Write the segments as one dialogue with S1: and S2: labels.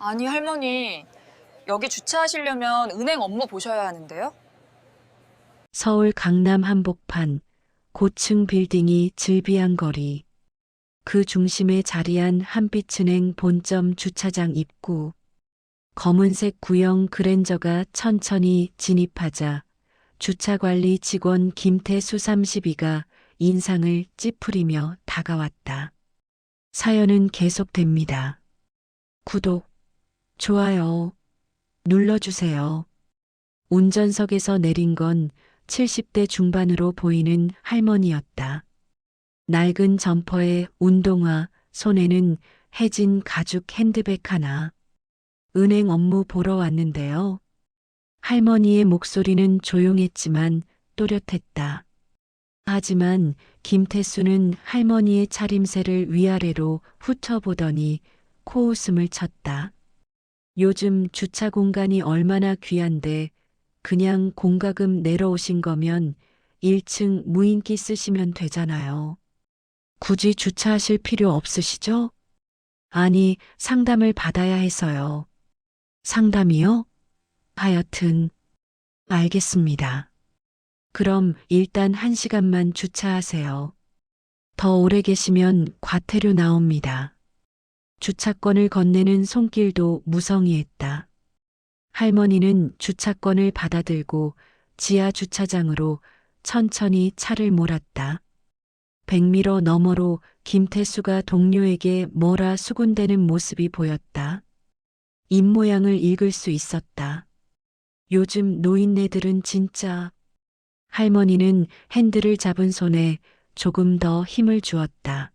S1: 아니, 할머니, 여기 주차하시려면 은행 업무 보셔야 하는데요?
S2: 서울 강남 한복판 고층 빌딩이 즐비한 거리. 그 중심에 자리한 한빛은행 본점 주차장 입구. 검은색 구형 그랜저가 천천히 진입하자 주차관리 직원 김태수 32가 인상을 찌푸리며 다가왔다. 사연은 계속됩니다. 구독, 좋아요 눌러주세요. 운전석에서 내린 건 70대 중반으로 보이는 할머니였다. 낡은 점퍼에 운동화, 손에는 해진 가죽 핸드백 하나. 은행 업무 보러 왔는데요. 할머니의 목소리는 조용했지만 또렷했다. 하지만 김태수는 할머니의 차림새를 위아래로 훑어보더니 코웃음을 쳤다. 요즘 주차 공간이 얼마나 귀한데 그냥 공과금 내러 오신 거면 1층 무인기 쓰시면 되잖아요. 굳이 주차하실 필요 없으시죠? 아니, 상담을 받아야 해서요. 상담이요? 하여튼, 알겠습니다. 그럼 일단 1시간만 주차하세요. 더 오래 계시면 과태료 나옵니다. 주차권을 건네는 손길도 무성의했다. 할머니는 주차권을 받아들고 지하 주차장으로 천천히 차를 몰았다. 백미러 너머로 김태수가 동료에게 뭐라 수군대는 모습이 보였다. 입모양을 읽을 수 있었다. 요즘 노인네들은 진짜. 할머니는 핸들을 잡은 손에 조금 더 힘을 주었다.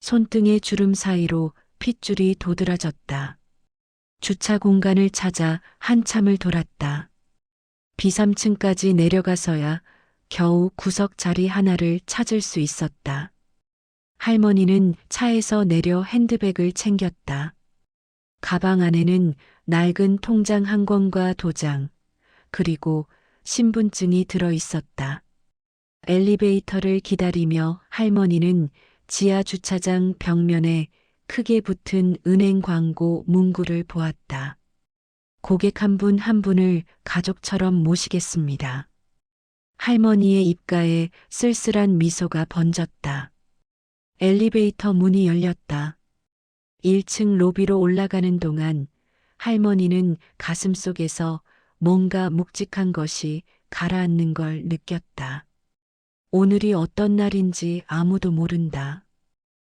S2: 손등의 주름 사이로 핏줄이 도드라졌다. 주차 공간을 찾아 한참을 돌았다. B3층까지 내려가서야 겨우 구석 자리 하나를 찾을 수 있었다. 할머니는 차에서 내려 핸드백을 챙겼다. 가방 안에는 낡은 통장 한 권과 도장, 그리고 신분증이 들어 있었다. 엘리베이터를 기다리며 할머니는 지하 주차장 벽면에 크게 붙은 은행 광고 문구를 보았다. 고객 한 분 한 분을 가족처럼 모시겠습니다. 할머니의 입가에 쓸쓸한 미소가 번졌다. 엘리베이터 문이 열렸다. 1층 로비로 올라가는 동안 할머니는 가슴속에서 뭔가 묵직한 것이 가라앉는 걸 느꼈다. 오늘이 어떤 날인지 아무도 모른다.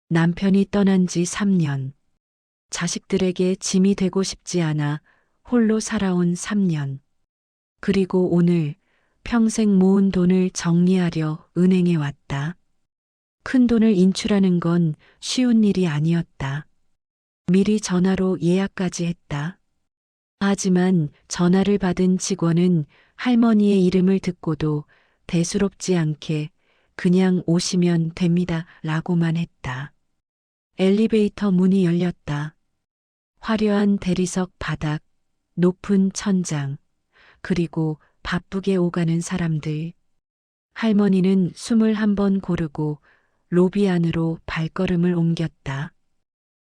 S2: 남편이 떠난 지 3년. 자식들에게 짐이 되고 싶지 않아 홀로 살아온 3년. 그리고 오늘 평생 모은 돈을 정리하려 은행에 왔다. 큰 돈을 인출하는 건 쉬운 일이 아니었다. 미리 전화로 예약까지 했다. 하지만 전화를 받은 직원은 할머니의 이름을 듣고도 대수롭지 않게 그냥 오시면 됩니다 라고만 했다. 엘리베이터 문이 열렸다. 화려한 대리석 바닥, 높은 천장, 그리고 바쁘게 오가는 사람들. 할머니는 숨을 한번 고르고 로비 안으로 발걸음을 옮겼다.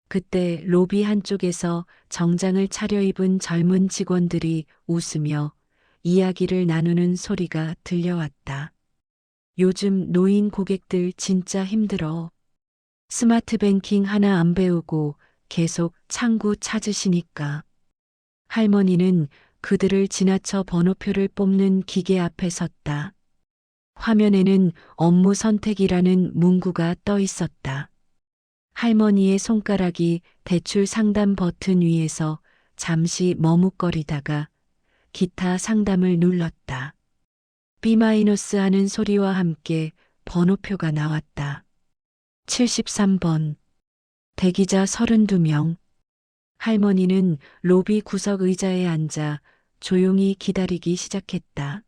S2: 그때 로비 한쪽에서 정장을 차려입은 젊은 직원들이 웃으며 이야기를 나누는 소리가 들려왔다. 요즘 노인 고객들 진짜 힘들어. 스마트 뱅킹 하나 안 배우고 계속 창구 찾으시니까. 할머니는 그들을 지나쳐 번호표를 뽑는 기계 앞에 섰다. 화면에는 업무 선택이라는 문구가 떠 있었다. 할머니의 손가락이 대출 상담 버튼 위에서 잠시 머뭇거리다가 기타 상담을 눌렀다. B- 하는 소리와 함께 번호표가 나왔다. 73번. 대기자 32명. 할머니는 로비 구석 의자에 앉아 조용히 기다리기 시작했다.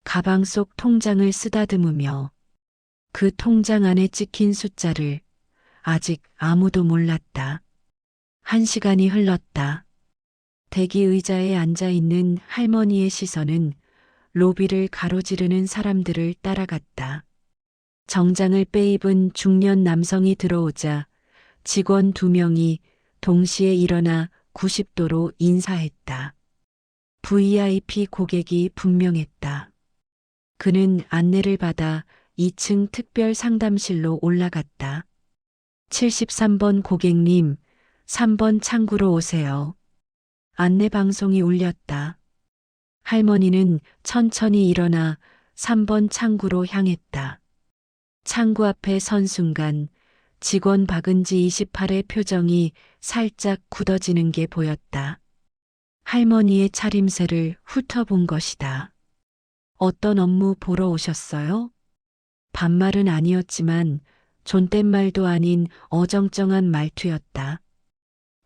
S2: 가방 속 통장을 쓰다듬으며 그 통장 안에 찍힌 숫자를 아직 아무도 몰랐다. 1시간이 흘렀다. 대기 의자에 앉아 있는 할머니의 시선은 로비를 가로지르는 사람들을 따라갔다. 정장을 빼입은 중년 남성이 들어오자 직원 2명이 동시에 일어나 90도로 인사했다. VIP 고객이 분명했다. 그는 안내를 받아 2층 특별 상담실로 올라갔다. 73번 고객님, 3번 창구로 오세요. 안내 방송이 울렸다. 할머니는 천천히 일어나 3번 창구로 향했다. 창구 앞에 선 순간 직원 박은지 28의 표정이 살짝 굳어지는 게 보였다. 할머니의 차림새를 훑어본 것이다. 어떤 업무 보러 오셨어요? 반말은 아니었지만 존댓말도 아닌 어정쩡한 말투였다.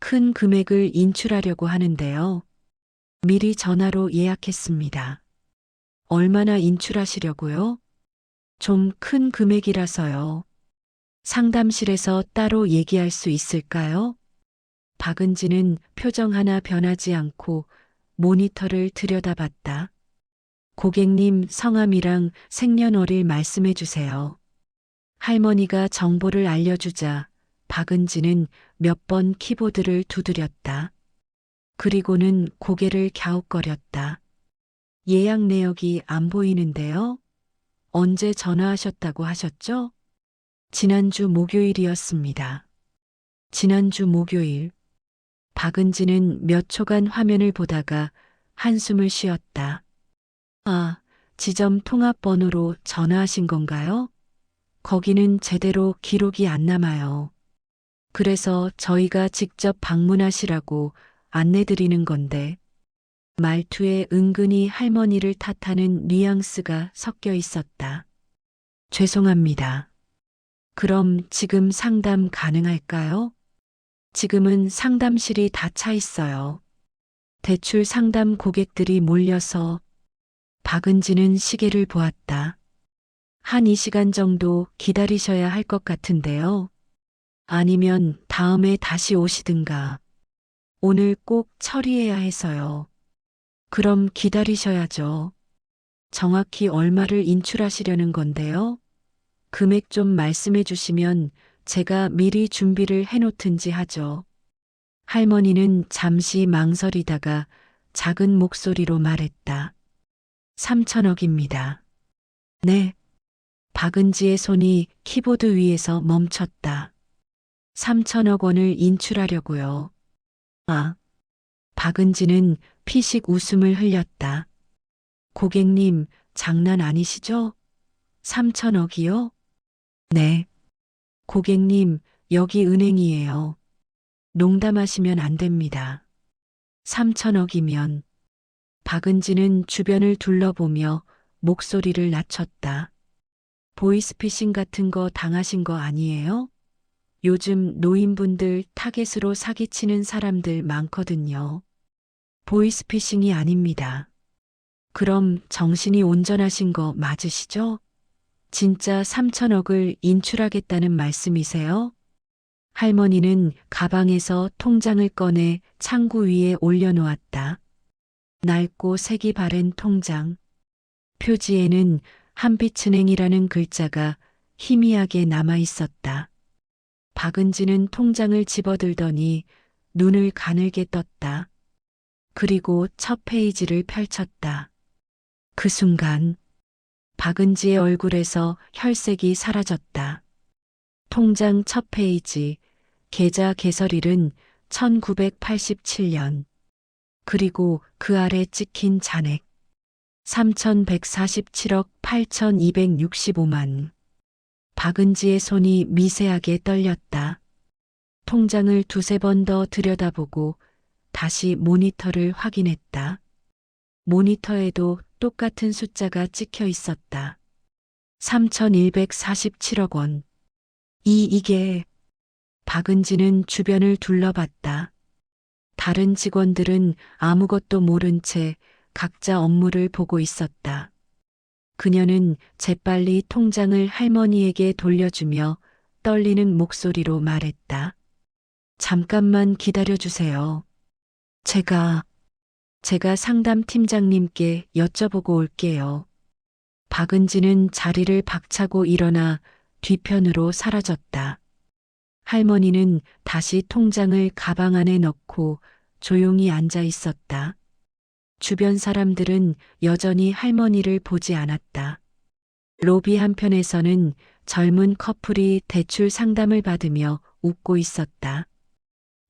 S2: 큰 금액을 인출하려고 하는데요. 미리 전화로 예약했습니다. 얼마나 인출하시려고요? 좀 큰 금액이라서요. 상담실에서 따로 얘기할 수 있을까요? 박은지는 표정 하나 변하지 않고 모니터를 들여다봤다. 고객님 성함이랑 생년월일 말씀해 주세요. 할머니가 정보를 알려주자 박은지는 몇 번 키보드를 두드렸다. 그리고는 고개를 갸웃거렸다. 예약 내역이 안 보이는데요? 언제 전화하셨다고 하셨죠? 지난주 목요일이었습니다. 지난주 목요일. 박은지는 몇 초간 화면을 보다가 한숨을 쉬었다. 아, 지점 통합번호로 전화하신 건가요? 거기는 제대로 기록이 안 남아요. 그래서 저희가 직접 방문하시라고 안내드리는 건데, 말투에 은근히 할머니를 탓하는 뉘앙스가 섞여 있었다. 죄송합니다. 그럼 지금 상담 가능할까요? 지금은 상담실이 다 차 있어요. 대출 상담 고객들이 몰려서. 박은지는 시계를 보았다. 한 2시간 정도 기다리셔야 할 것 같은데요. 아니면 다음에 다시 오시든가. 오늘 꼭 처리해야 해서요. 그럼 기다리셔야죠. 정확히 얼마를 인출하시려는 건데요? 금액 좀 말씀해 주시면 제가 미리 준비를 해놓든지 하죠. 할머니는 잠시 망설이다가 작은 목소리로 말했다. 3천억입니다. 네. 박은지의 손이 키보드 위에서 멈췄다. 3천억 원을 인출하려고요. 아. 박은지는 피식 웃음을 흘렸다. 고객님, 장난 아니시죠? 3천억이요? 네. 고객님, 여기 은행이에요. 농담하시면 안 됩니다. 3천억이면. 박은지는 주변을 둘러보며 목소리를 낮췄다. 보이스피싱 같은 거 당하신 거 아니에요? 요즘 노인분들 타겟으로 사기치는 사람들 많거든요. 보이스피싱이 아닙니다. 그럼 정신이 온전하신 거 맞으시죠? 진짜 3천억을 인출하겠다는 말씀이세요? 할머니는 가방에서 통장을 꺼내 창구 위에 올려놓았다. 낡고 색이 바랜 통장. 표지에는 한빛은행이라는 글자가 희미하게 남아 있었다. 박은지는 통장을 집어들더니 눈을 가늘게 떴다. 그리고 첫 페이지를 펼쳤다. 그 순간 박은지의 얼굴에서 혈색이 사라졌다. 통장 첫 페이지, 계좌 개설일은 1987년. 그리고 그 아래 찍힌 잔액. 3,147억 8,265만. 박은지의 손이 미세하게 떨렸다. 통장을 두세 번 더 들여다보고 다시 모니터를 확인했다. 모니터에도 똑같은 숫자가 찍혀 있었다. 3,147억 원. 이게. 박은지는 주변을 둘러봤다. 다른 직원들은 아무것도 모른 채 각자 업무를 보고 있었다. 그녀는 재빨리 통장을 할머니에게 돌려주며 떨리는 목소리로 말했다. 잠깐만 기다려주세요. 제가 상담팀장님께 여쭤보고 올게요. 박은지는 자리를 박차고 일어나 뒤편으로 사라졌다. 할머니는 다시 통장을 가방 안에 넣고 조용히 앉아 있었다. 주변 사람들은 여전히 할머니를 보지 않았다. 로비 한편에서는 젊은 커플이 대출 상담을 받으며 웃고 있었다.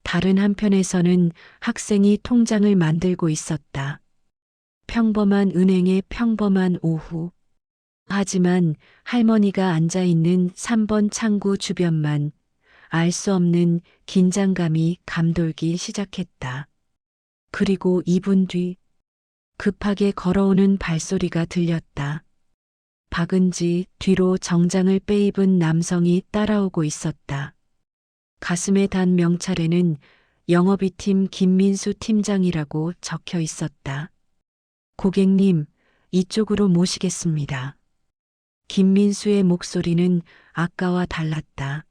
S2: 다른 한편에서는 학생이 통장을 만들고 있었다. 평범한 은행의 평범한 오후. 하지만 할머니가 앉아 있는 3번 창구 주변만 알 수 없는 긴장감이 감돌기 시작했다. 그리고 2분 뒤 급하게 걸어오는 발소리가 들렸다. 박은지 뒤로 정장을 빼입은 남성이 따라오고 있었다. 가슴에 단 명찰에는 영업이팀 김민수 팀장이라고 적혀 있었다. 고객님, 이쪽으로 모시겠습니다. 김민수의 목소리는 아까와 달랐다.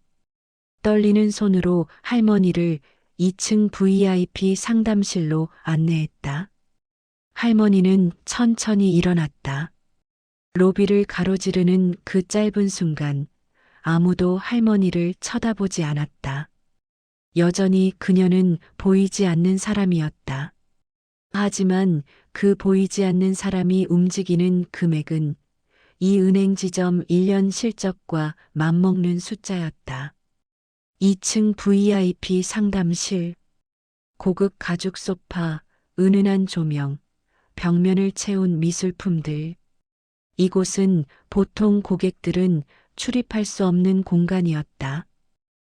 S2: 떨리는 손으로 할머니를 2층 VIP 상담실로 안내했다. 할머니는 천천히 일어났다. 로비를 가로지르는 그 짧은 순간 아무도 할머니를 쳐다보지 않았다. 여전히 그녀는 보이지 않는 사람이었다. 하지만 그 보이지 않는 사람이 움직이는 금액은 이 은행 지점 1년 실적과 맞먹는 숫자였다. 2층 VIP 상담실. 고급 가죽 소파, 은은한 조명, 벽면을 채운 미술품들. 이곳은 보통 고객들은 출입할 수 없는 공간이었다.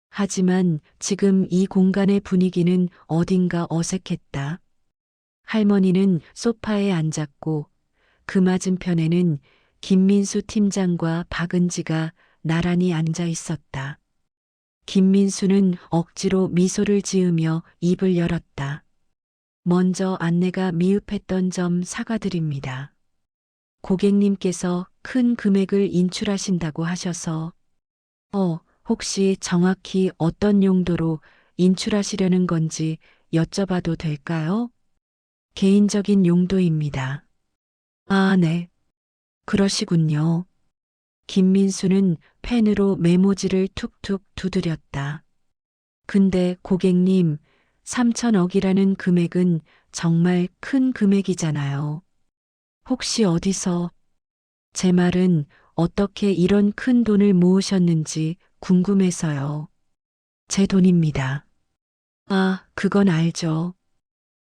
S2: 하지만 지금 이 공간의 분위기는 어딘가 어색했다. 할머니는 소파에 앉았고 그 맞은편에는 김민수 팀장과 박은지가 나란히 앉아 있었다. 김민수는 억지로 미소를 지으며 입을 열었다. 먼저 안내가 미흡했던 점 사과드립니다. 고객님께서 큰 금액을 인출하신다고 하셔서 혹시 정확히 어떤 용도로 인출하시려는 건지 여쭤봐도 될까요? 개인적인 용도입니다. 아, 네. 그러시군요. 김민수는 펜으로 메모지를 툭툭 두드렸다. 근데 고객님, 3천억이라는 금액은 정말 큰 금액이잖아요. 혹시 어디서? 제 말은 어떻게 이런 큰 돈을 모으셨는지 궁금해서요. 제 돈입니다. 아, 그건 알죠.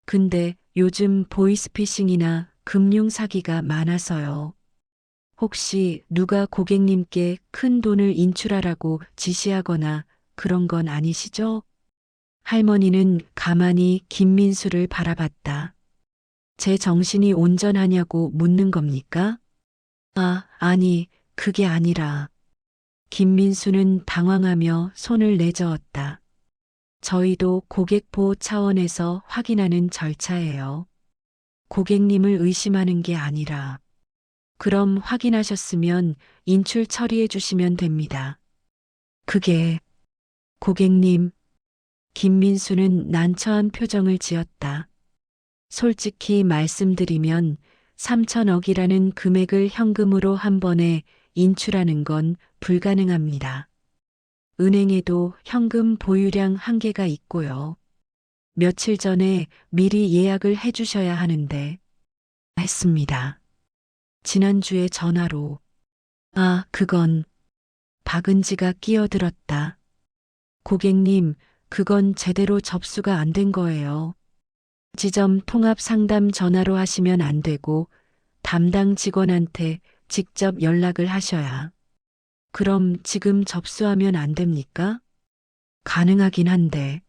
S2: 근데 요즘 보이스피싱이나 금융 사기가 많아서요. 혹시 누가 고객님께 큰 돈을 인출하라고 지시하거나 그런 건 아니시죠? 할머니는 가만히 김민수를 바라봤다. 제 정신이 온전하냐고 묻는 겁니까? 아, 아니, 그게 아니라. 김민수는 당황하며 손을 내저었다. 저희도 고객 보호 차원에서 확인하는 절차예요. 고객님을 의심하는 게 아니라. 그럼 확인하셨으면 인출 처리해 주시면 됩니다. 그게, 고객님, 김민수는 난처한 표정을 지었다. 솔직히 말씀드리면 3천억이라는 금액을 현금으로 한 번에 인출하는 건 불가능합니다. 은행에도 현금 보유량 한계가 있고요. 며칠 전에 미리 예약을 해 주셔야 하는데, 했습니다. 지난주에 전화로. 아, 그건. 박은지가 끼어들었다. 고객님, 그건 제대로 접수가 안 된 거예요. 지점 통합 상담 전화로 하시면 안 되고 담당 직원한테 직접 연락을 하셔야. 그럼 지금 접수하면 안 됩니까? 가능하긴 한데.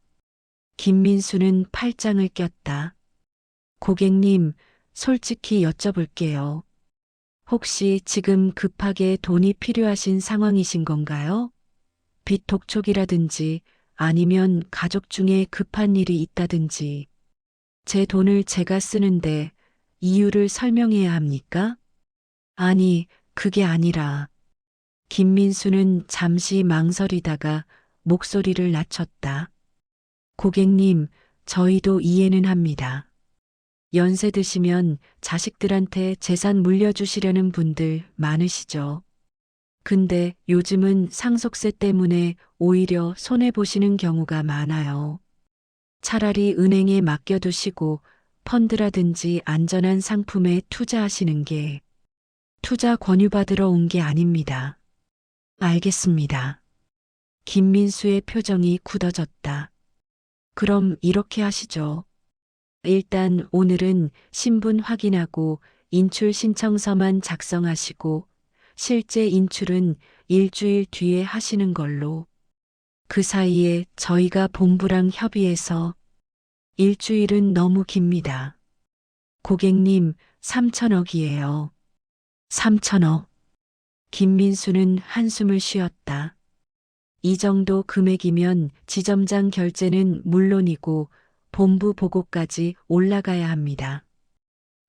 S2: 김민수는 팔짱을 꼈다. 고객님, 솔직히 여쭤볼게요. 혹시 지금 급하게 돈이 필요하신 상황이신 건가요? 빚 독촉이라든지 아니면 가족 중에 급한 일이 있다든지. 제 돈을 제가 쓰는데 이유를 설명해야 합니까? 아니, 그게 아니라. 김민수는 잠시 망설이다가 목소리를 낮췄다. 고객님, 저희도 이해는 합니다. 연세 드시면 자식들한테 재산 물려주시려는 분들 많으시죠. 근데 요즘은 상속세 때문에 오히려 손해보시는 경우가 많아요. 차라리 은행에 맡겨두시고 펀드라든지 안전한 상품에 투자하시는 게 투자 권유받으러 온 게 아닙니다. 알겠습니다. 김민수의 표정이 굳어졌다. 그럼 이렇게 하시죠. 일단 오늘은 신분 확인하고 인출 신청서만 작성하시고 실제 인출은 일주일 뒤에 하시는 걸로. 그 사이에 저희가 본부랑 협의해서 일주일은 너무 깁니다. 고객님, 3천억이에요. 3천억. 김민수는 한숨을 쉬었다. 이 정도 금액이면 지점장 결제는 물론이고 본부 보고까지 올라가야 합니다.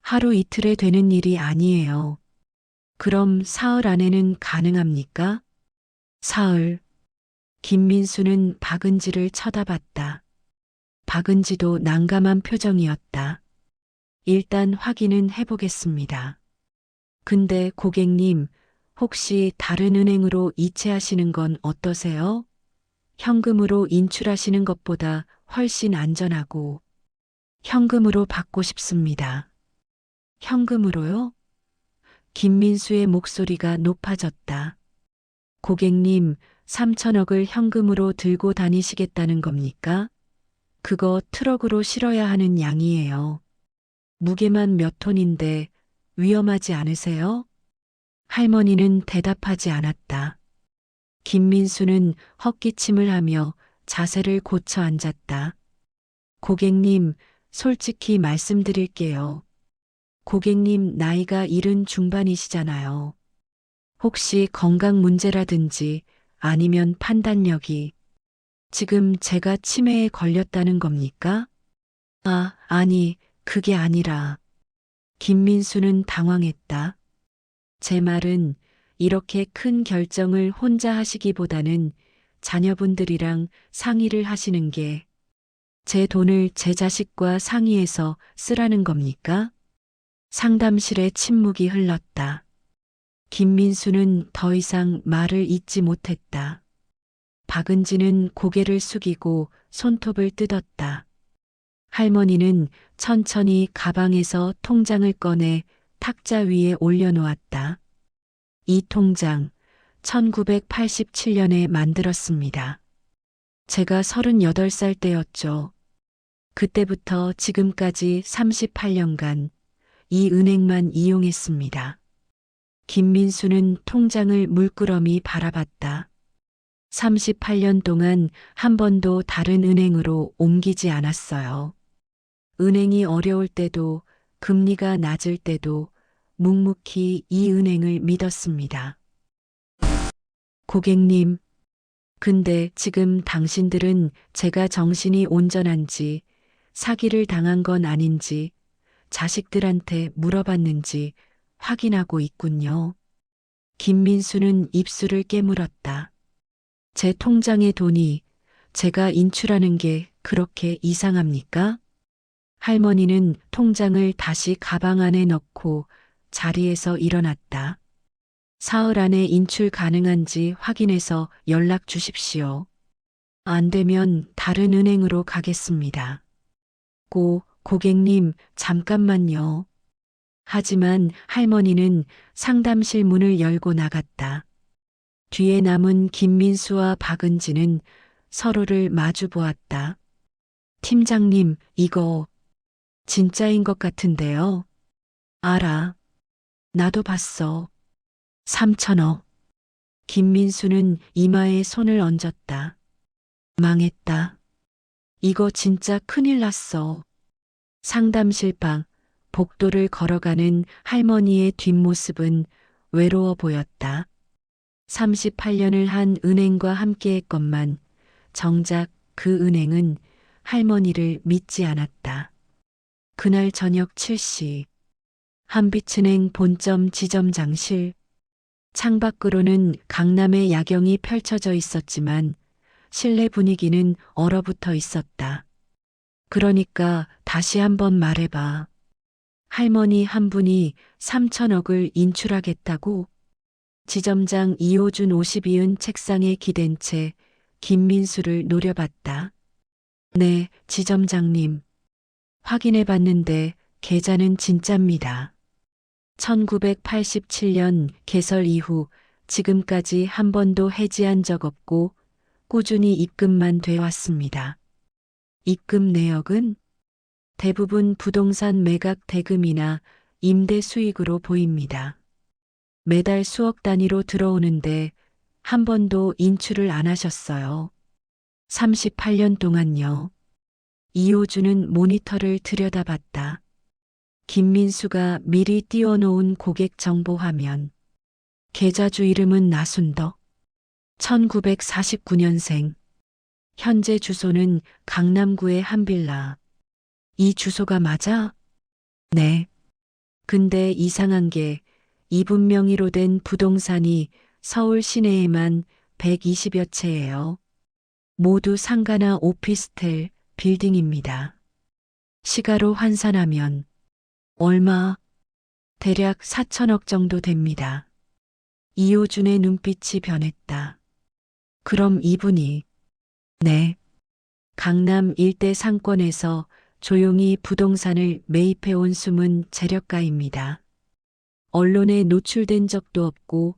S2: 하루 이틀에 되는 일이 아니에요. 그럼 사흘 안에는 가능합니까? 사흘. 김민수는 박은지를 쳐다봤다. 박은지도 난감한 표정이었다. 일단 확인은 해보겠습니다. 근데 고객님, 혹시 다른 은행으로 이체하시는 건 어떠세요? 현금으로 인출하시는 것보다 훨씬 안전하고 현금으로 받고 싶습니다. 현금으로요? 김민수의 목소리가 높아졌다. 고객님, 3천억을 현금으로 들고 다니시겠다는 겁니까? 그거 트럭으로 실어야 하는 양이에요. 무게만 몇 톤인데 위험하지 않으세요? 할머니는 대답하지 않았다. 김민수는 헛기침을 하며 자세를 고쳐 앉았다. 고객님, 솔직히 말씀드릴게요. 고객님 나이가 70 중반이시잖아요. 혹시 건강 문제라든지 아니면 판단력이 지금 제가 치매에 걸렸다는 겁니까? 아니, 그게 아니라. 김민수는 당황했다. 제 말은 이렇게 큰 결정을 혼자 하시기보다는 자녀분들이랑 상의를 하시는 게 제 돈을 제 자식과 상의해서 쓰라는 겁니까? 상담실에 침묵이 흘렀다. 김민수는 더 이상 말을 잇지 못했다. 박은지는 고개를 숙이고 손톱을 뜯었다. 할머니는 천천히 가방에서 통장을 꺼내 탁자 위에 올려놓았다. 이 통장 1987년에 만들었습니다. 제가 38살 때였죠. 그때부터 지금까지 38년간 이 은행만 이용했습니다. 김민수는 통장을 물끄러미 바라봤다. 38년 동안 한 번도 다른 은행으로 옮기지 않았어요. 은행이 어려울 때도 금리가 낮을 때도 묵묵히 이 은행을 믿었습니다. 고객님, 근데 지금 당신들은 제가 정신이 온전한지 사기를 당한 건 아닌지 자식들한테 물어봤는지 확인하고 있군요. 김민수는 입술을 깨물었다. 제 통장의 돈이 제가 인출하는 게 그렇게 이상합니까? 할머니는 통장을 다시 가방 안에 넣고 자리에서 일어났다. 사흘 안에 인출 가능한지 확인해서 연락 주십시오. 안 되면 다른 은행으로 가겠습니다. 고객님, 잠깐만요. 하지만 할머니는 상담실 문을 열고 나갔다. 뒤에 남은 김민수와 박은지는 서로를 마주 보았다. 팀장님, 이거 진짜인 것 같은데요. 알아. 나도 봤어. 3천억. 김민수는 이마에 손을 얹었다. 망했다. 이거 진짜 큰일 났어. 상담실 방, 복도를 걸어가는 할머니의 뒷모습은 외로워 보였다. 38년을 한 은행과 함께 했건만 정작 그 은행은 할머니를 믿지 않았다. 그날 저녁 7시 한빛은행 본점 지점장실. 창밖으로는 강남의 야경이 펼쳐져 있었지만 실내 분위기는 얼어붙어 있었다. 그러니까 다시 한번 말해봐. 할머니 한 분이 3천억을 인출하겠다고? 지점장 이호준 52은 책상에 기댄 채 김민수를 노려봤다. 네, 지점장님. 확인해 봤는데 계좌는 진짜입니다. 1987년 개설 이후 지금까지 한 번도 해지한 적 없고 꾸준히 입금만 돼 왔습니다. 입금 내역은 대부분 부동산 매각 대금이나 임대 수익으로 보입니다. 매달 수억 단위로 들어오는데 한 번도 인출을 안 하셨어요. 38년 동안요. 이호주는 모니터를 들여다봤다. 김민수가 미리 띄워놓은 고객 정보 화면. 계좌주 이름은 나순덕. 1949년생. 현재 주소는 강남구의 한 빌라. 이 주소가 맞아? 네. 근데 이상한 게 이분 명의로 된 부동산이 서울 시내에만 120여 채예요. 모두 상가나 오피스텔, 빌딩입니다. 시가로 환산하면 얼마? 대략 4천억 정도 됩니다. 이호준의 눈빛이 변했다. 그럼 이분이 네. 강남 일대 상권에서 조용히 부동산을 매입해온 숨은 재력가입니다. 언론에 노출된 적도 없고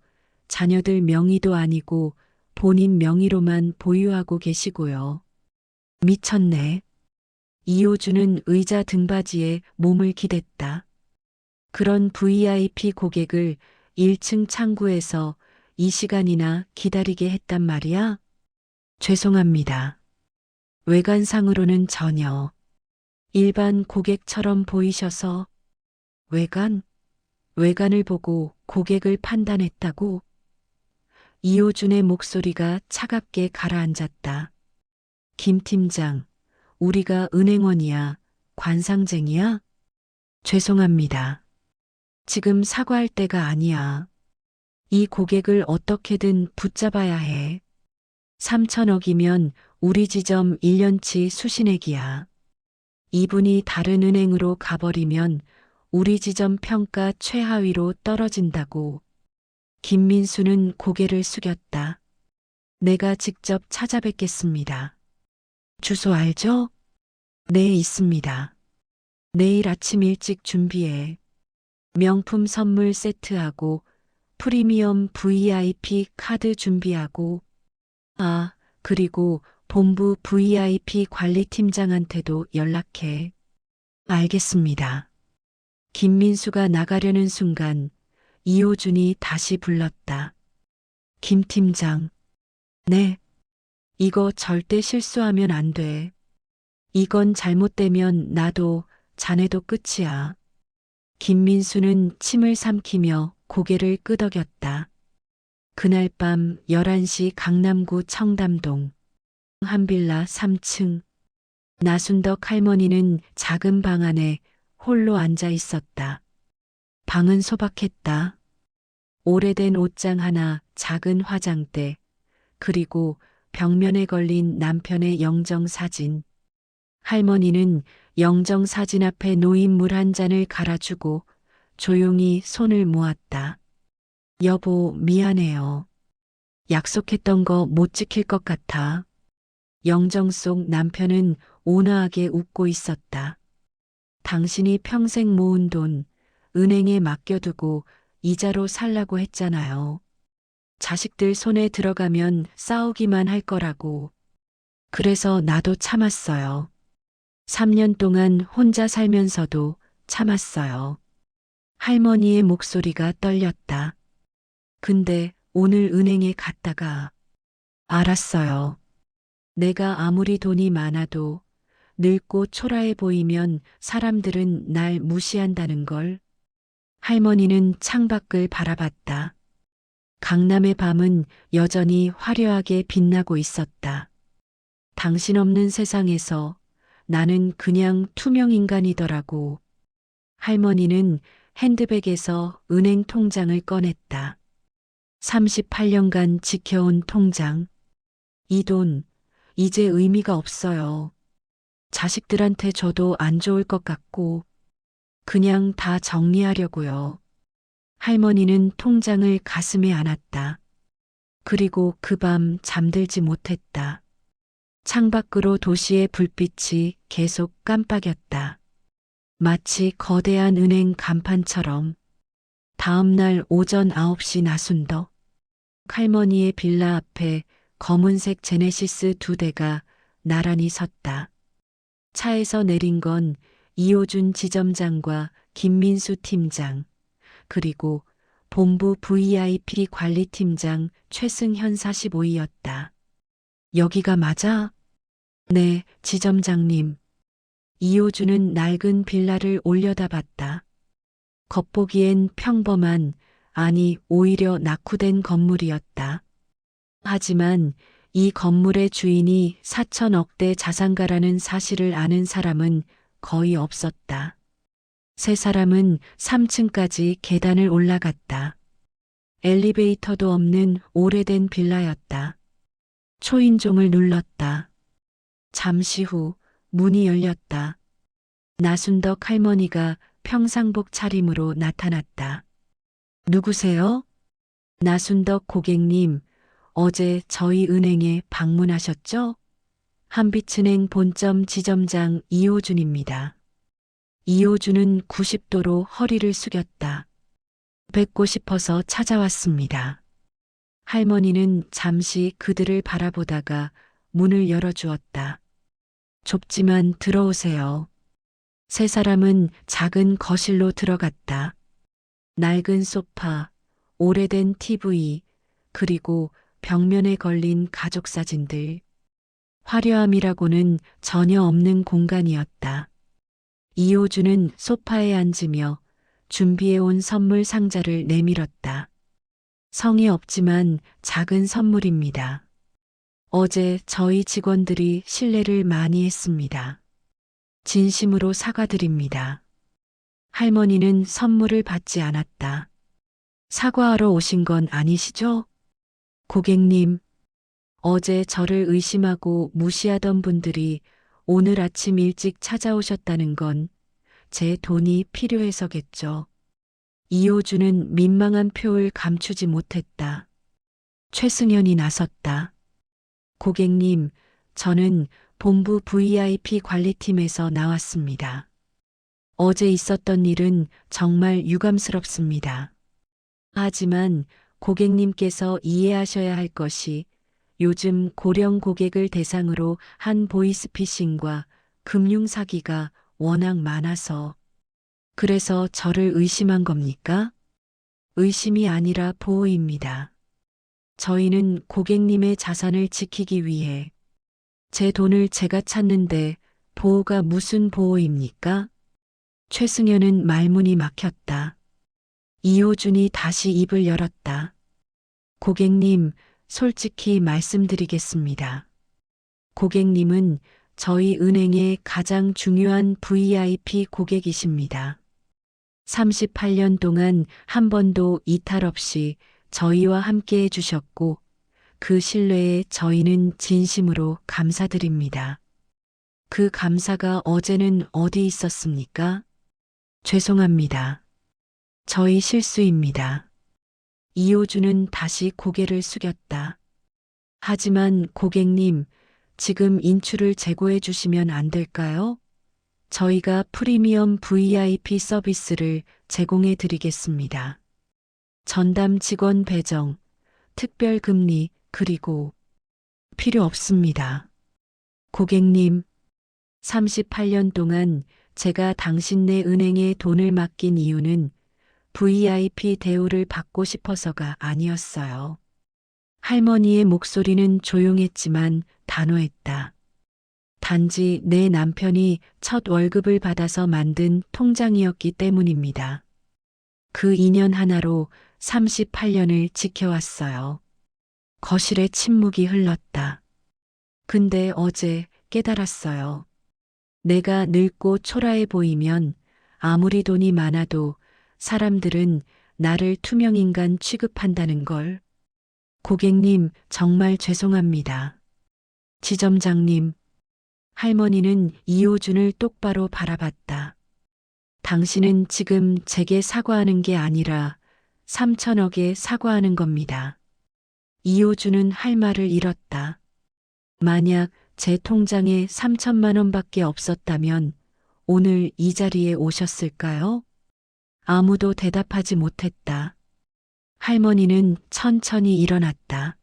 S2: 자녀들 명의도 아니고 본인 명의로만 보유하고 계시고요. 미쳤네. 이호준은 의자 등받이에 몸을 기댔다. 그런 VIP 고객을 1층 창구에서 이 시간이나 기다리게 했단 말이야? 죄송합니다. 외관상으로는 전혀 일반 고객처럼 보이셔서 외관을 보고 고객을 판단했다고? 이호준의 목소리가 차갑게 가라앉았다. 김 팀장, 우리가 은행원이야, 관상쟁이야? 죄송합니다. 지금 사과할 때가 아니야. 이 고객을 어떻게든 붙잡아야 해. 3천억이면 우리 지점 1년치 수신액이야. 이분이 다른 은행으로 가버리면 우리 지점 평가 최하위로 떨어진다고. 김민수는 고개를 숙였다. 내가 직접 찾아뵙겠습니다. 주소 알죠? 네, 있습니다. 내일 아침 일찍 준비해. 명품 선물 세트하고 프리미엄 VIP 카드 준비하고 그리고 본부 VIP 관리팀장한테도 연락해. 알겠습니다. 김민수가 나가려는 순간 이호준이 다시 불렀다. 김 팀장. 네. 이거 절대 실수하면 안 돼. 이건 잘못되면 나도 자네도 끝이야. 김민수는 침을 삼키며 고개를 끄덕였다. 그날 밤 11시 강남구 청담동 한 빌라 3층. 나순덕 할머니는 작은 방 안에 홀로 앉아 있었다. 방은 소박했다. 오래된 옷장 하나, 작은 화장대, 그리고 벽면에 걸린 남편의 영정사진. 할머니는 영정사진 앞에 놓인 물 한 잔을 갈아주고 조용히 손을 모았다. 여보, 미안해요. 약속했던 거 못 지킬 것 같아. 영정 속 남편은 온화하게 웃고 있었다. 당신이 평생 모은 돈 은행에 맡겨두고 이자로 살라고 했잖아요. 자식들 손에 들어가면 싸우기만 할 거라고. 그래서 나도 참았어요. 3년 동안 혼자 살면서도 참았어요. 할머니의 목소리가 떨렸다. 근데 오늘 은행에 갔다가 알았어요. 내가 아무리 돈이 많아도 늙고 초라해 보이면 사람들은 날 무시한다는 걸. 할머니는 창밖을 바라봤다. 강남의 밤은 여전히 화려하게 빛나고 있었다. 당신 없는 세상에서 나는 그냥 투명 인간이더라고. 할머니는 핸드백에서 은행 통장을 꺼냈다. 38년간 지켜온 통장. 이 돈, 이제 의미가 없어요. 자식들한테 줘도 안 좋을 것 같고, 그냥 다 정리하려고요. 할머니는 통장을 가슴에 안았다. 그리고 그 밤 잠들지 못했다. 창밖으로 도시의 불빛이 계속 깜빡였다. 마치 거대한 은행 간판처럼. 다음 날 오전 9시 나순덕. 할머니의 빌라 앞에 검은색 제네시스 2대가 나란히 섰다. 차에서 내린 건 이호준 지점장과 김민수 팀장, 그리고 본부 VIP 관리팀장 최승현 45이었다. 여기가 맞아? 네, 지점장님. 이호준은 낡은 빌라를 올려다봤다. 겉보기엔 평범한, 아니 오히려 낙후된 건물이었다. 하지만 이 건물의 주인이 4천억대 자산가라는 사실을 아는 사람은 거의 없었다. 세 사람은 3층까지 계단을 올라갔다. 엘리베이터도 없는 오래된 빌라였다. 초인종을 눌렀다. 잠시 후 문이 열렸다. 나순덕 할머니가 평상복 차림으로 나타났다. 누구세요? 나순덕 고객님, 어제 저희 은행에 방문하셨죠? 한빛은행 본점 지점장 이호준입니다. 이호준은 90도로 허리를 숙였다. 뵙고 싶어서 찾아왔습니다. 할머니는 잠시 그들을 바라보다가 문을 열어주었다. 좁지만 들어오세요. 세 사람은 작은 거실로 들어갔다. 낡은 소파, 오래된 TV, 그리고 벽면에 걸린 가족 사진들. 화려함이라고는 전혀 없는 공간이었다. 이호준은 소파에 앉으며 준비해온 선물 상자를 내밀었다. 성의 없지만 작은 선물입니다. 어제 저희 직원들이 실례를 많이 했습니다. 진심으로 사과드립니다. 할머니는 선물을 받지 않았다. 사과하러 오신 건 아니시죠? 고객님, 어제 저를 의심하고 무시하던 분들이 오늘 아침 일찍 찾아오셨다는 건 제 돈이 필요해서겠죠. 이호준은 민망한 표를 감추지 못했다. 최승현이 나섰다. 고객님, 저는 본부 VIP 관리팀에서 나왔습니다. 어제 있었던 일은 정말 유감스럽습니다. 하지만 고객님께서 이해하셔야 할 것이 요즘 고령 고객을 대상으로 한 보이스피싱과 금융사기가 워낙 많아서. 그래서 저를 의심한 겁니까? 의심이 아니라 보호입니다. 저희는 고객님의 자산을 지키기 위해 제 돈을 제가 찾는데 보호가 무슨 보호입니까? 최승현은 말문이 막혔다. 이호준이 다시 입을 열었다. 고객님, 솔직히 말씀드리겠습니다. 고객님은 저희 은행의 가장 중요한 VIP 고객이십니다. 38년 동안 한 번도 이탈 없이 저희와 함께 해주셨고, 그 신뢰에 저희는 진심으로 감사드립니다. 그 감사가 어제는 어디 있었습니까? 죄송합니다. 저희 실수입니다. 이호준은 다시 고개를 숙였다. 하지만 고객님, 지금 인출을 제고해 주시면 안 될까요? 저희가 프리미엄 VIP 서비스를 제공해 드리겠습니다. 전담 직원 배정, 특별 금리, 그리고 필요 없습니다. 고객님, 38년 동안 제가 당신네 은행에 돈을 맡긴 이유는 VIP 대우를 받고 싶어서가 아니었어요. 할머니의 목소리는 조용했지만 단호했다. 단지 내 남편이 첫 월급을 받아서 만든 통장이었기 때문입니다. 그 인연 하나로 38년을 지켜왔어요. 거실에 침묵이 흘렀다. 근데 어제 깨달았어요. 내가 늙고 초라해 보이면 아무리 돈이 많아도 사람들은 나를 투명인간 취급한다는 걸. 고객님, 정말 죄송합니다. 지점장님, 할머니는 이호준을 똑바로 바라봤다. 당신은 지금 제게 사과하는 게 아니라 3천억에 사과하는 겁니다. 이호준은 할 말을 잃었다. 만약 제 통장에 3천만 원밖에 없었다면 오늘 이 자리에 오셨을까요? 아무도 대답하지 못했다. 할머니는 천천히 일어났다.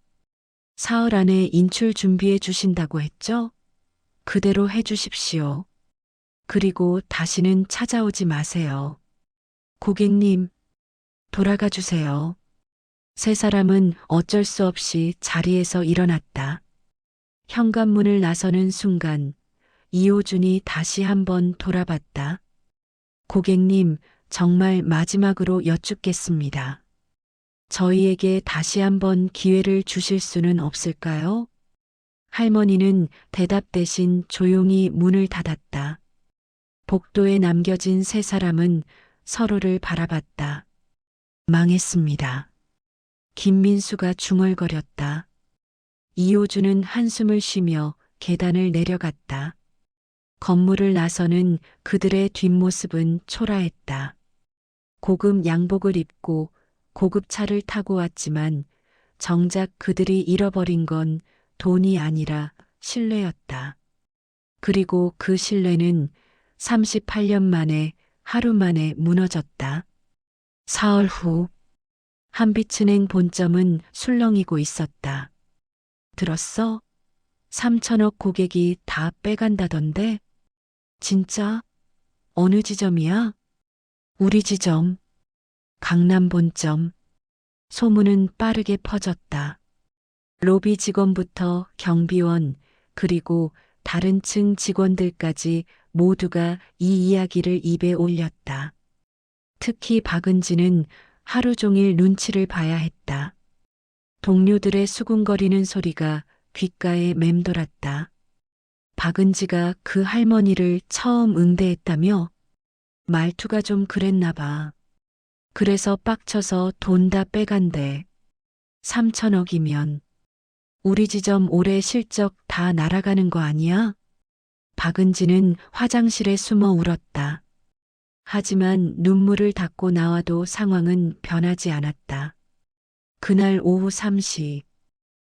S2: 사흘 안에 인출 준비해 주신다고 했죠? 그대로 해 주십시오. 그리고 다시는 찾아오지 마세요. 고객님, 돌아가 주세요. 세 사람은 어쩔 수 없이 자리에서 일어났다. 현관문을 나서는 순간 이호준이 다시 한번 돌아봤다. 고객님, 정말 마지막으로 여쭙겠습니다. 저희에게 다시 한번 기회를 주실 수는 없을까요? 할머니는 대답 대신 조용히 문을 닫았다. 복도에 남겨진 세 사람은 서로를 바라봤다. 망했습니다. 김민수가 중얼거렸다. 이호준은 한숨을 쉬며 계단을 내려갔다. 건물을 나서는 그들의 뒷모습은 초라했다. 고급 양복을 입고 고급 차를 타고 왔지만 정작 그들이 잃어버린 건 돈이 아니라 신뢰였다. 그리고 그 신뢰는 38년 만에 하루 만에 무너졌다. 사흘 후 한빛은행 본점은 술렁이고 있었다. 들었어? 3천억 고객이 다 빼간다던데? 진짜? 어느 지점이야? 우리 지점. 강남 본점. 소문은 빠르게 퍼졌다. 로비 직원부터 경비원, 그리고 다른 층 직원들까지 모두가 이 이야기를 입에 올렸다. 특히 박은지는 하루 종일 눈치를 봐야 했다. 동료들의 수군거리는 소리가 귓가에 맴돌았다. 박은지가 그 할머니를 처음 응대했다며? 말투가 좀 그랬나 봐. 그래서 빡쳐서 돈 다 빼간대. 3천억이면 우리 지점 올해 실적 다 날아가는 거 아니야? 박은지는 화장실에 숨어 울었다. 하지만 눈물을 닦고 나와도 상황은 변하지 않았다. 그날 오후 3시,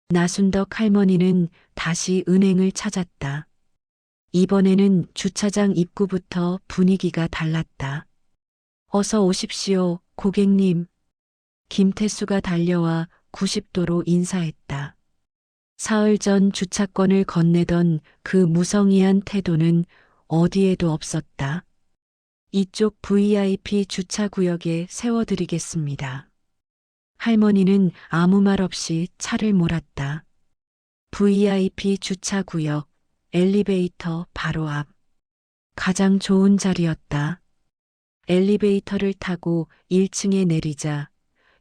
S2: 나순덕 할머니는 다시 은행을 찾았다. 이번에는 주차장 입구부터 분위기가 달랐다. 어서 오십시오, 고객님. 김태수가 달려와 90도로 인사했다. 사흘 전 주차권을 건네던 그 무성의한 태도는 어디에도 없었다. 이쪽 VIP 주차구역에 세워드리겠습니다. 할머니는 아무 말 없이 차를 몰았다. VIP 주차구역, 엘리베이터 바로 앞. 가장 좋은 자리였다. 엘리베이터를 타고 1층에 내리자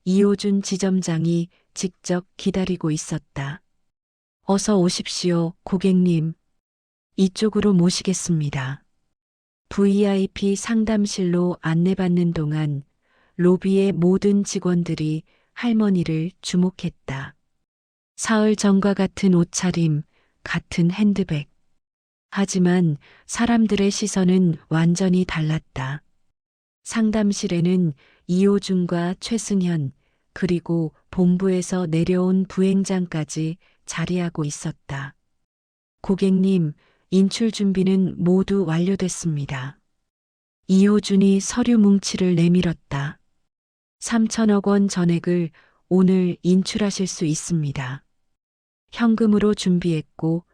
S2: 이호준 지점장이 직접 기다리고 있었다. 어서 오십시오, 고객님. 이쪽으로 모시겠습니다. VIP 상담실로 안내받는 동안 로비의 모든 직원들이 할머니를 주목했다. 사흘 전과 같은 옷차림, 같은 핸드백. 하지만 사람들의 시선은 완전히 달랐다. 상담실에는 이호준과 최승현, 그리고 본부에서 내려온 부행장까지 자리하고 있었다. 고객님, 인출 준비는 모두 완료됐습니다. 이호준이 서류 뭉치를 내밀었다. 3천억 원 전액을 오늘 인출하실 수 있습니다. 현금으로 준비했고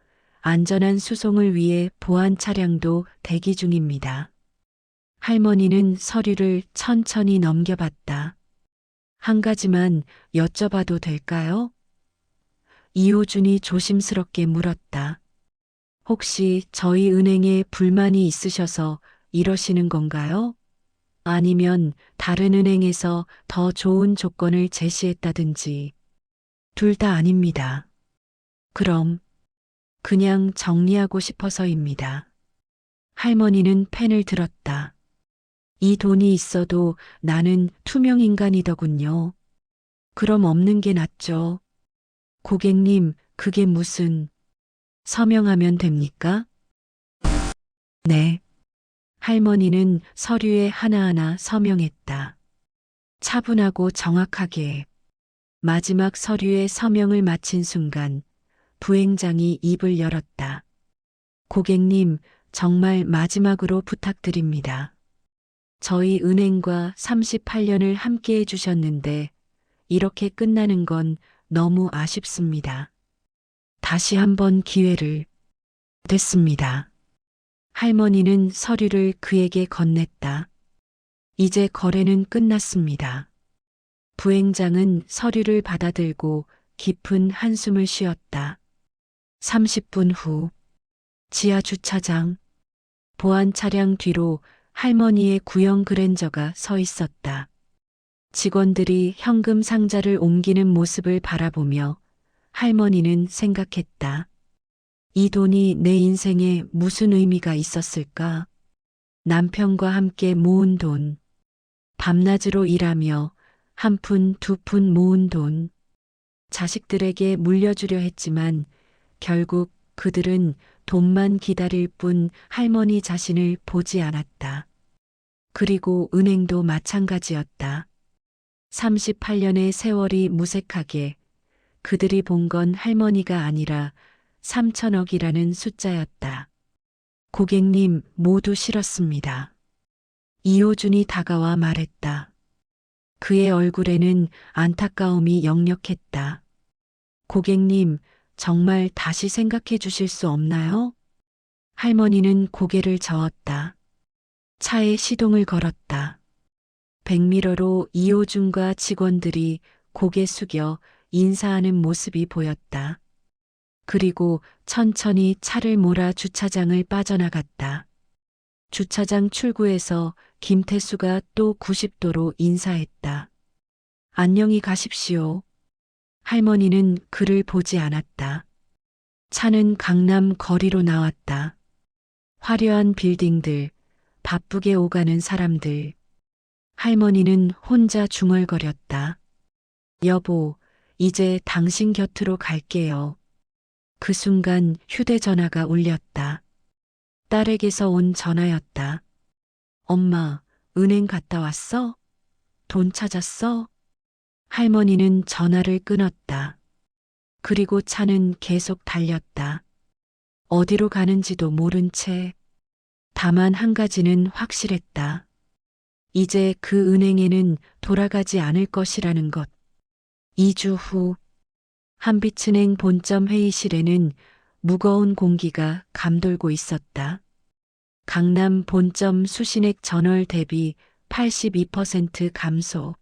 S2: 안전한 수송을 위해 보안 차량도 대기 중입니다. 할머니는 서류를 천천히 넘겨봤다. 한 가지만 여쭤봐도 될까요? 이호준이 조심스럽게 물었다. 혹시 저희 은행에 불만이 있으셔서 이러시는 건가요? 아니면 다른 은행에서 더 좋은 조건을 제시했다든지. 둘 다 아닙니다. 그럼 그냥 정리하고 싶어서입니다. 할머니는 펜을 들었다. 이 돈이 있어도 나는 투명 인간이더군요. 그럼 없는 게 낫죠. 고객님, 그게 무슨... 서명하면 됩니까? 네. 할머니는 서류에 하나하나 서명했다. 차분하고 정확하게. 마지막 서류에 서명을 마친 순간 부행장이 입을 열었다. 고객님, 정말 마지막으로 부탁드립니다. 저희 은행과 38년을 함께 해주셨는데 이렇게 끝나는 건 너무 아쉽습니다. 다시 한번 기회를. 됐습니다. 할머니는 서류를 그에게 건넸다. 이제 거래는 끝났습니다. 부행장은 서류를 받아들고 깊은 한숨을 쉬었다. 30분 후, 지하 주차장, 보안 차량 뒤로 할머니의 구형 그랜저가 서 있었다. 직원들이 현금 상자를 옮기는 모습을 바라보며 할머니는 생각했다. 이 돈이 내 인생에 무슨 의미가 있었을까? 남편과 함께 모은 돈, 밤낮으로 일하며 한 푼, 두 푼 모은 돈, 자식들에게 물려주려 했지만 결국 그들은 돈만 기다릴 뿐 할머니 자신을 보지 않았다. 그리고 은행도 마찬가지였다. 38년의 세월이 무색하게 그들이 본 건 할머니가 아니라 3천억이라는 숫자였다. 고객님 모두 싫었습니다. 이호준이 다가와 말했다. 그의 얼굴에는 안타까움이 역력했다. 고객님, 정말 다시 생각해 주실 수 없나요? 할머니는 고개를 저었다. 차에 시동을 걸었다. 백미러로 이호준과 직원들이 고개 숙여 인사하는 모습이 보였다. 그리고 천천히 차를 몰아 주차장을 빠져나갔다. 주차장 출구에서 김태수가 또 90도로 인사했다. 안녕히 가십시오. 할머니는 그를 보지 않았다. 차는 강남 거리로 나왔다. 화려한 빌딩들, 바쁘게 오가는 사람들. 할머니는 혼자 중얼거렸다. 여보, 이제 당신 곁으로 갈게요. 그 순간 휴대전화가 울렸다. 딸에게서 온 전화였다. 엄마, 은행 갔다 왔어? 돈 찾았어? 할머니는 전화를 끊었다. 그리고 차는 계속 달렸다. 어디로 가는지도 모른 채. 다만 한 가지는 확실했다. 이제 그 은행에는 돌아가지 않을 것이라는 것. 2주 후, 한빛은행 본점 회의실에는 무거운 공기가 감돌고 있었다. 강남 본점 수신액 전월 대비 82% 감소.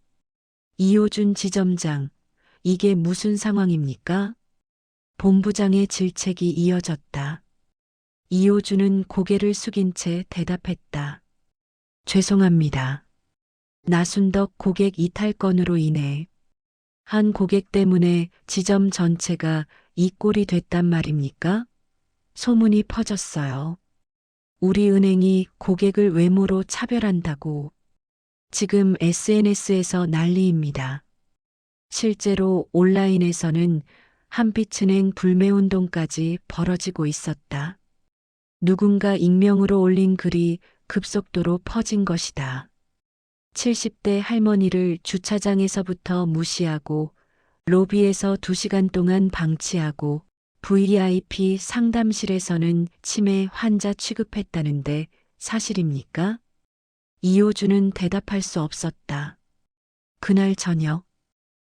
S2: 이호준 지점장, 이게 무슨 상황입니까? 본부장의 질책이 이어졌다. 이호준은 고개를 숙인 채 대답했다. 죄송합니다. 나순덕 고객 이탈 건으로 인해 한 고객 때문에 지점 전체가 이 꼴이 됐단 말입니까? 소문이 퍼졌어요. 우리 은행이 고객을 외모로 차별한다고. 지금 SNS에서 난리입니다. 실제로 온라인에서는 한빛은행 불매운동까지 벌어지고 있었다. 누군가 익명으로 올린 글이 급속도로 퍼진 것이다. 70대 할머니를 주차장에서부터 무시하고 로비에서 2시간 동안 방치하고 VIP 상담실에서는 치매 환자 취급했다는데 사실입니까? 이호준은 대답할 수 없었다. 그날 저녁,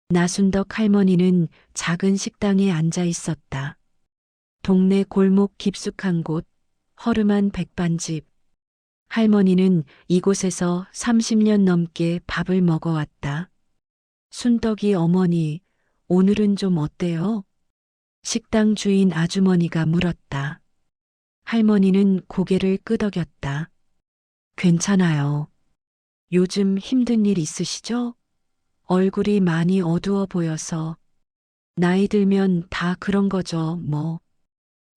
S2: 나순덕 할머니는 작은 식당에 앉아 있었다. 동네 골목 깊숙한 곳, 허름한 백반집. 할머니는 이곳에서 30년 넘게 밥을 먹어왔다. 순덕이 어머니, 오늘은 좀 어때요? 식당 주인 아주머니가 물었다. 할머니는 고개를 끄덕였다. 괜찮아요. 요즘 힘든 일 있으시죠? 얼굴이 많이 어두워 보여서. 나이 들면 다 그런 거죠, 뭐.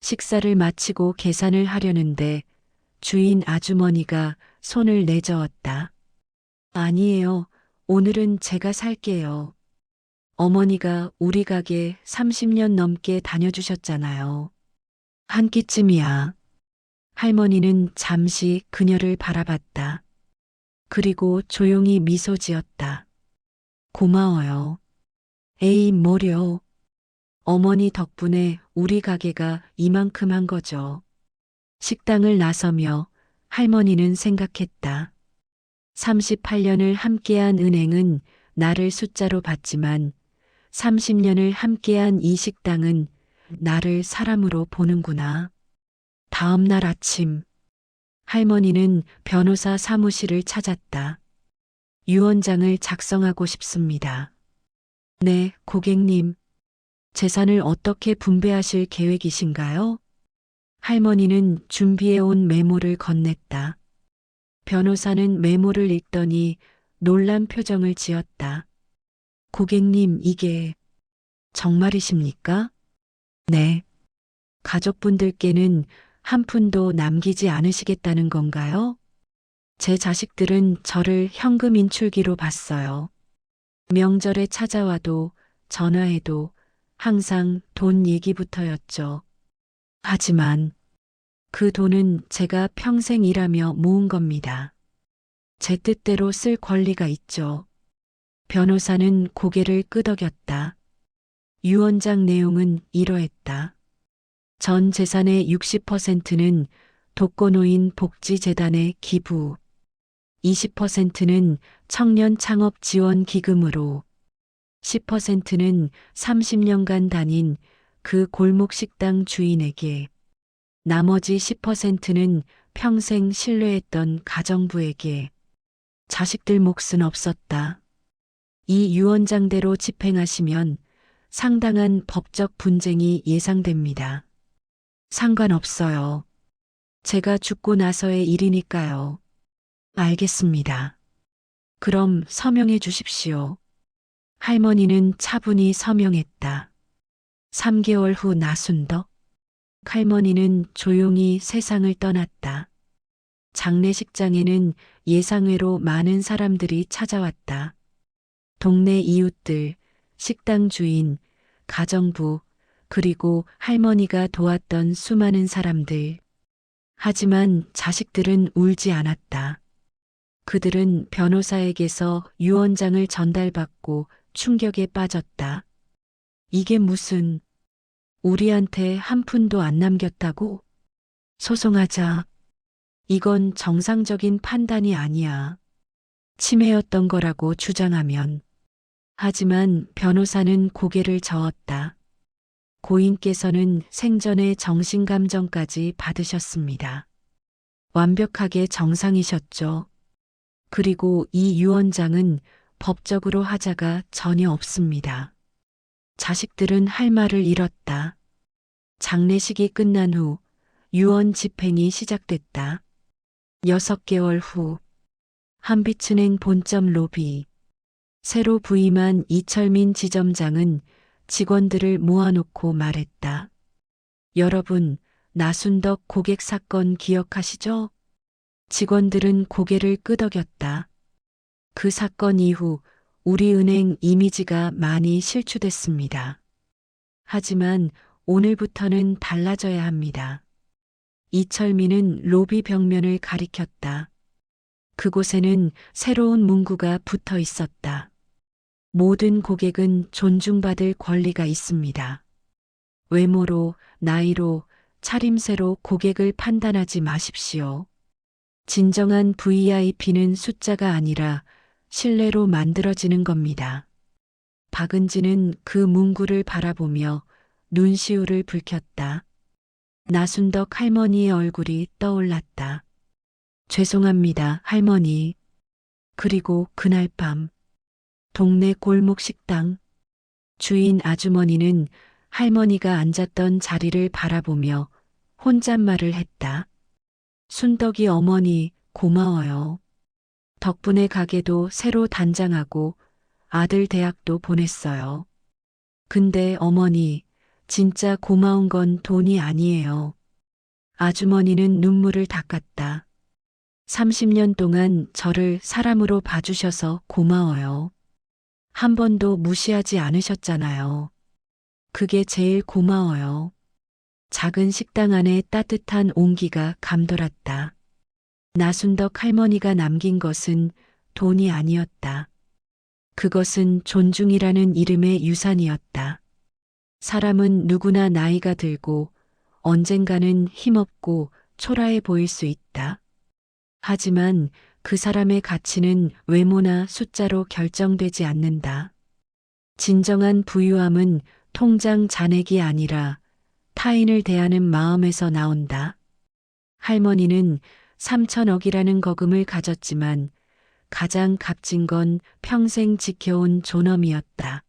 S2: 식사를 마치고 계산을 하려는데 주인 아주머니가 손을 내저었다. 아니에요. 오늘은 제가 살게요. 어머니가 우리 가게 30년 넘게 다녀주셨잖아요. 한 끼쯤이야. 할머니는 잠시 그녀를 바라봤다. 그리고 조용히 미소 지었다. 고마워요. 에이, 뭐려. 어머니 덕분에 우리 가게가 이만큼 한 거죠. 식당을 나서며 할머니는 생각했다. 38년을 함께한 은행은 나를 숫자로 봤지만 30년을 함께한 이 식당은 나를 사람으로 보는구나. 다음 날 아침, 할머니는 변호사 사무실을 찾았다. 유언장을 작성하고 싶습니다. 네, 고객님. 재산을 어떻게 분배하실 계획이신가요? 할머니는 준비해온 메모를 건넸다. 변호사는 메모를 읽더니 놀란 표정을 지었다. 고객님, 이게 정말이십니까? 네. 가족분들께는 한 푼도 남기지 않으시겠다는 건가요? 제 자식들은 저를 현금 인출기로 봤어요. 명절에 찾아와도 전화해도 항상 돈 얘기부터였죠. 하지만 그 돈은 제가 평생 일하며 모은 겁니다. 제 뜻대로 쓸 권리가 있죠. 변호사는 고개를 끄덕였다. 유언장 내용은 이러했다. 전 재산의 60%는 독거노인 복지재단에 기부, 20%는 청년 창업 지원 기금으로, 10%는 30년간 다닌 그 골목 식당 주인에게, 나머지 10%는 평생 신뢰했던 가정부에게, 자식들 몫은 없었다. 이 유언장대로 집행하시면 상당한 법적 분쟁이 예상됩니다. 상관없어요. 제가 죽고 나서의 일이니까요. 알겠습니다. 그럼 서명해 주십시오. 할머니는 차분히 서명했다. 3개월 후 나순덕. 할머니는 조용히 세상을 떠났다. 장례식장에는 예상외로 많은 사람들이 찾아왔다. 동네 이웃들, 식당 주인, 가정부, 그리고 할머니가 도왔던 수많은 사람들. 하지만 자식들은 울지 않았다. 그들은 변호사에게서 유언장을 전달받고 충격에 빠졌다. 이게 무슨, 우리한테 한 푼도 안 남겼다고? 소송하자. 이건 정상적인 판단이 아니야. 침해였던 거라고 주장하면. 하지만 변호사는 고개를 저었다. 고인께서는 생전의 정신감정까지 받으셨습니다. 완벽하게 정상이셨죠. 그리고 이 유언장은 법적으로 하자가 전혀 없습니다. 자식들은 할 말을 잃었다. 장례식이 끝난 후 유언 집행이 시작됐다. 6개월 후 한빛은행 본점 로비. 새로 부임한 이철민 지점장은 직원들을 모아놓고 말했다. 여러분, 나순덕 고객 사건 기억하시죠? 직원들은 고개를 끄덕였다. 그 사건 이후 우리 은행 이미지가 많이 실추됐습니다. 하지만 오늘부터는 달라져야 합니다. 이철민은 로비 벽면을 가리켰다. 그곳에는 새로운 문구가 붙어 있었다. 모든 고객은 존중받을 권리가 있습니다. 외모로, 나이로, 차림새로 고객을 판단하지 마십시오. 진정한 VIP는 숫자가 아니라 신뢰로 만들어지는 겁니다. 박은지는 그 문구를 바라보며 눈시울을 붉혔다. 나순덕 할머니의 얼굴이 떠올랐다. 죄송합니다, 할머니. 그리고 그날 밤, 동네 골목 식당, 주인 아주머니는 할머니가 앉았던 자리를 바라보며 혼잣말을 했다. 순덕이 어머니, 고마워요. 덕분에 가게도 새로 단장하고 아들 대학도 보냈어요. 근데 어머니, 진짜 고마운 건 돈이 아니에요. 아주머니는 눈물을 닦았다. 30년 동안 저를 사람으로 봐주셔서 고마워요. 한 번도 무시하지 않으셨잖아요. 그게 제일 고마워요. 작은 식당 안에 따뜻한 온기가 감돌았다. 나순덕 할머니가 남긴 것은 돈이 아니었다. 그것은 존중이라는 이름의 유산이었다. 사람은 누구나 나이가 들고 언젠가는 힘없고 초라해 보일 수 있다. 하지만 그 사람의 가치는 외모나 숫자로 결정되지 않는다. 진정한 부유함은 통장 잔액이 아니라 타인을 대하는 마음에서 나온다. 할머니는 3천억이라는 거금을 가졌지만 가장 값진 건 평생 지켜온 존엄이었다.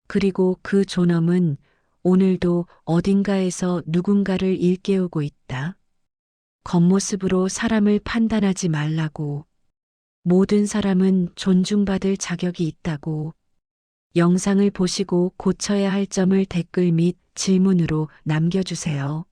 S2: 그리고 그 존엄은 오늘도 어딘가에서 누군가를 일깨우고 있다. 겉모습으로 사람을 판단하지 말라고. 모든 사람은 존중받을 자격이 있다고. 영상을 보시고 고쳐야 할 점을 댓글 및 질문으로 남겨주세요.